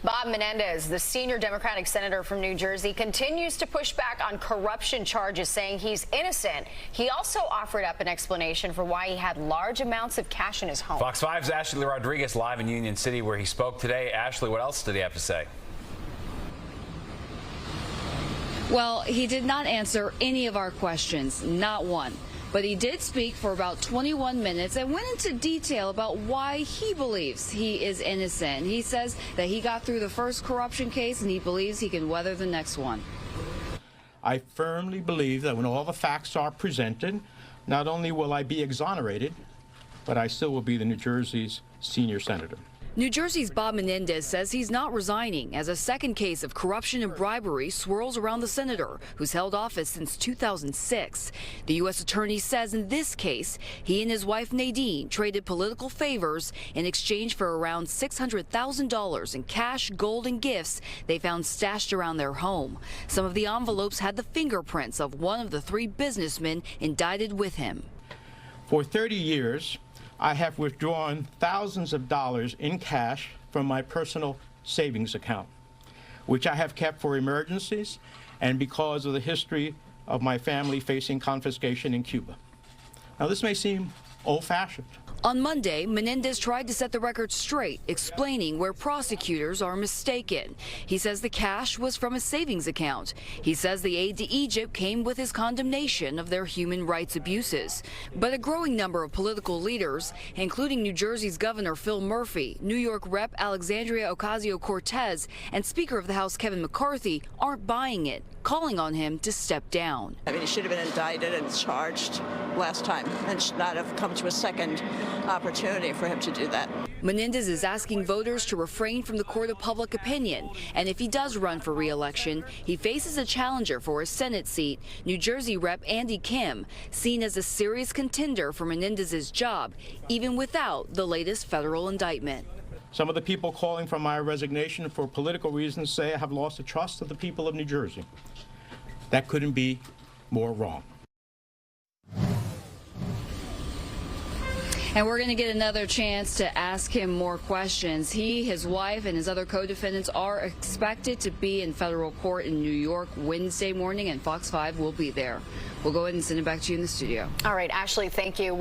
Bob Menendez, the senior Democratic senator from New Jersey, continues to push back on corruption charges, saying he's innocent. He also offered up an explanation for why he had large amounts of cash in his home. Fox 5's Ashley Rodriguez live in Union City, where he spoke today. Ashley, what else did he have to say? Well, he did not answer any of our questions, not one. But he did speak for about 21 minutes and went into detail about why he believes he is innocent. He says that he got through the first corruption case and he believes he can weather the next one. I firmly believe that when all the facts are presented, not only will I be exonerated, but I still will be the New Jersey's senior senator. New Jersey's Bob Menendez says he's not resigning as a second case of corruption and bribery swirls around the senator, who's held office since 2006. The U.S. attorney says in this case, he and his wife Nadine traded political favors in exchange for around $600,000 in cash, gold, and gifts they found stashed around their home. Some of the envelopes had the fingerprints of one of the three businessmen indicted with him. For 30 years, I have withdrawn thousands of dollars in cash from my personal savings account, which I have kept for emergencies and because of the history of my family facing confiscation in Cuba. Now, this may seem old-fashioned. On Monday, Menendez tried to set the record straight, explaining where prosecutors are mistaken. He says the cash was from a savings account. He says the aid to Egypt came with his condemnation of their human rights abuses. But a growing number of political leaders, including New Jersey's Governor Phil Murphy, New York Rep. Alexandria Ocasio-Cortez, and Speaker of the House Kevin McCarthy, aren't buying it, calling on him to step down. I mean, he should have been indicted and charged last time and should not have come to a second opportunity for him to do that. Menendez is asking voters to refrain from the court of public opinion, and if he does run for re-election, he faces a challenger for his Senate seat, New Jersey Rep. Andy Kim, seen as a serious contender for Menendez's job, even without the latest federal indictment. Some of the people calling for my resignation for political reasons say I have lost the trust of the people of New Jersey. That couldn't be more wrong. And we're going to get another chance to ask him more questions. He, his wife, and his other co-defendants are expected to be in federal court in New York Wednesday morning, and Fox 5 will be there. We'll go ahead and send it back to you in the studio. All right, Ashley, thank you.